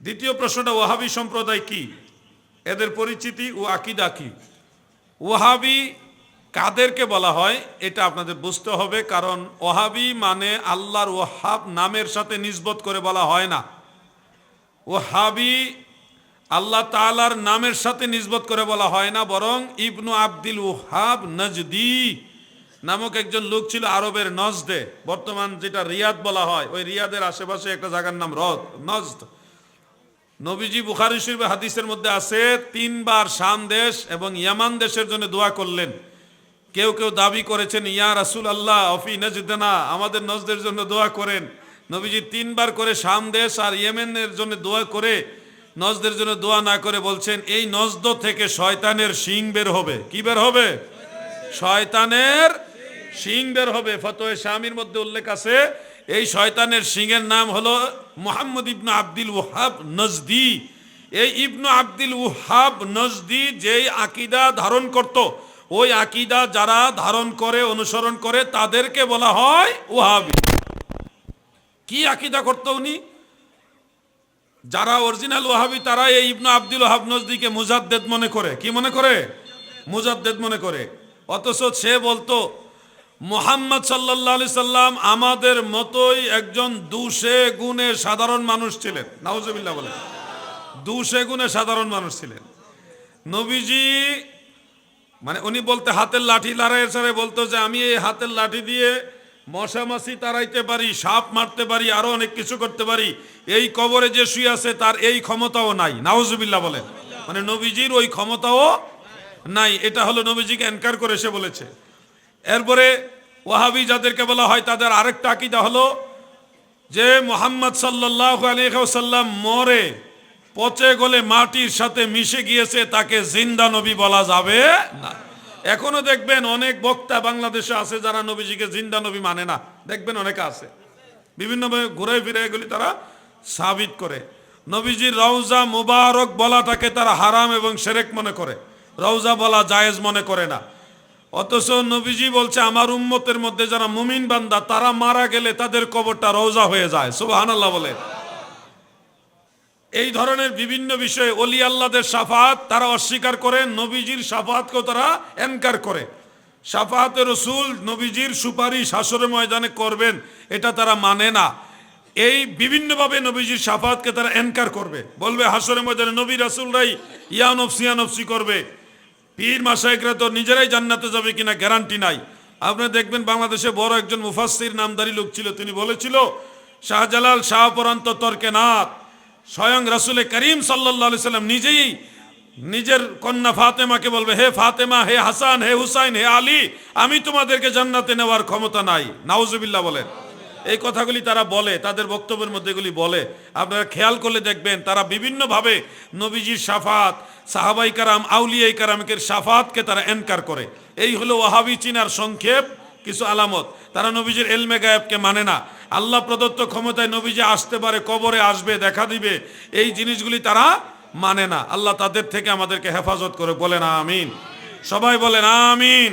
দ্বিতীয় প্রশ্নটা, ওয়াহাবি সম্প্রদায় কি, এদের পরিচিতি ও আকীদা কি? ওয়াহাবি কাদেরকে বলা হয় এটা আপনাদের বুঝতে হবে, কারণ ওয়াহাবি মানে আল্লাহর ওয়াহাব নামের সাথে নিসবত করে বলা হয় না। ওয়াহাবি আল্লাহ তাআলার নামের সাথে নিসবত করে বলা হয় না, বরং ইবনু আব্দুল ওয়াহাব নজদি নামক একজন লোক ছিল আরবের নজদে, বর্তমান যেটা রিয়াদ বলা হয়, ওই রিয়াদের আশেপাশে একটা জায়গার নাম নজদ। নবীজি বুখারী শরীফে হাদিসের মধ্যে আছে, 3 বার শাম দেশ এবং ইয়ামান দেশের জন্য দোয়া করলেন। কেউ কেউ দাবি করেছেন, ইয়া রাসূলুল্লাহ অফি নজদনা, আমাদের নজদের জন্য দোয়া করেন। নবীজি 3 বার করে শাম দেশ আর ইয়েমেনের জন্য দোয়া করে নজদের জন্য দোয়া না করে বলছেন, এই নজদ থেকে শয়তানের শিং বের হবে। কি বের হবে? শয়তানের শিং বের হবে। ফতোয়া শামির মধ্যে উল্লেখ আছে, এই শয়তানের শিংয়ের নাম হলো মুহাম্মদ ইবনে আব্দুল ওয়াহাব নজদি। এই ইবনে আব্দুল ওয়াহাব নজদি যেই আকীদা ধারণ করত, ওই আকীদা যারা ধারণ করে অনুসরণ করে তাদেরকে বলা হয় ওয়াহাবি। কি আকীদা করত উনি? যারা অরিজিনাল ওয়াহাবি তারা এই ইবনে আব্দুল ওয়াহাব নজদিকে মুজাদ্দেদ মনে করে। কি মনে করে? মুজাদ্দেদ মনে করে। অথচ সে বলতো মুহাম্মদ সাল্লাল্লাহু আলাইহি সাল্লাম আমাদের মতোই একজন দুশে গুণে সাধারণ মানুষ ছিলেন। নাউজুবিল্লাহ বলেন। দুশে গুণে সাধারণ মানুষ ছিলেন নবীজি। মানে উনি বলতে হাতের লাঠি লড়াইয়ের সাথে বলতো যে আমি এই হাতের লাঠি দিয়ে মশা মাছি তাড়াইতে পারি, সাপ মারতে পারি, আরো অনেক কিছু করতে পারি। এই কবরে যে শুয়ে আছে তার এই ক্ষমতাও নাই। নাউজুবিল্লাহ বলেন। মানে নবীজির ওই ক্ষমতাও নাই। এটা হলো নবীজিকে এনকার করে সে বলেছে। এরপরে ওয়াহাবি যাদেরকে বলা হয় তাদের আরেকটা আকীদা হলো যে মুহাম্মদ সাল্লাল্লাহু আলাইহি ওয়াসাল্লাম মরে পচে গলে মাটির সাথে মিশে গিয়েছে, তাকে জিন্দা নবী বলা যাবে না। এখনো দেখবেন অনেক বক্তা বাংলাদেশে আছে যারা নবীজিকে জিন্দা নবী মানে না। দেখবেন অনেকে আছে, বিভিন্নভাবে ঘুরে ফিরে এগুলি তারা সাবিত করে। নবীজির রওজা মুবারক বলাটাকে তারা হারাম এবং শিরক মনে করে, রওজা বলা জায়েজ মনে করে না। অথচ নবীজি বলছে আমার উম্মতের মধ্যে যারা মুমিন বান্দা তারা মারা গেলে তাদের কবরটা রওজা হয়ে যায়। সুবহানাল্লাহ বলে। এই ধরনের বিভিন্ন বিষয়ে ওলি আল্লাহদের শাফাত তারা অস্বীকার করে, নবীজির শাফাতকেও তারা এনকার করে। শাফাতে রাসূল নবীজির সুপারিশ হাসরের ময়দানে করবেন এটা তারা মানে না। এই বিভিন্নভাবে নবীজির শাফাতকে তারা এনকার করবে, বলবে হাসরের ময়দানে নবী রাসূলরাই ইয়া নফসি করবে। পীর মাশায়েখরা তো নিজেরাই জান্নাতে যাবে কিনা গ্যারান্টি নাই। আপনারা দেখবেন বাংলাদেশে বড় একজন মুফাসসির নামধারী লোক ছিল, তিনি বলেছিল শাহজালাল শাহপরান্ত তর্কেনাথ স্বয়ং রাসূল করিম সাল্লাল্লাহু আলাইহি সাল্লাম নিজেই নিজের কন্যা ফাতেমাকে বলবে, হে ফাতেমা, হে হাসান, হে হুসাইন, হে আলী, আমি তোমাদেরকে জান্নাতে নেওয়ার ক্ষমতা নাই। নাউজুবিল্লাহ বলেন। এই কথাগুলি তারা বলে, তাদের বক্তব্যের মধ্যে এগুলি বলে। আপনারা খেয়াল করলে দেখবেন তারা বিভিন্নভাবে নবীজির শাফাত, সাহাবাই কারাম, আউলিয়াই কারামের শাফাতকে তারা এনকার করে। এই হলো ওয়াহাবি চিনার সংক্ষেপ কিছু আলামত। তারা নবীজির ইলমে গায়েবকে মানে না। আল্লাহ প্রদত্ত ক্ষমতায় নবীজি আসতে পারে, কবরে আসবে, দেখা দিবে, এই জিনিসগুলি তারা মানে না। আল্লাহ তাদের থেকে আমাদেরকে হেফাজত করে। বলেন আমিন। সবাই বলেন আমিন।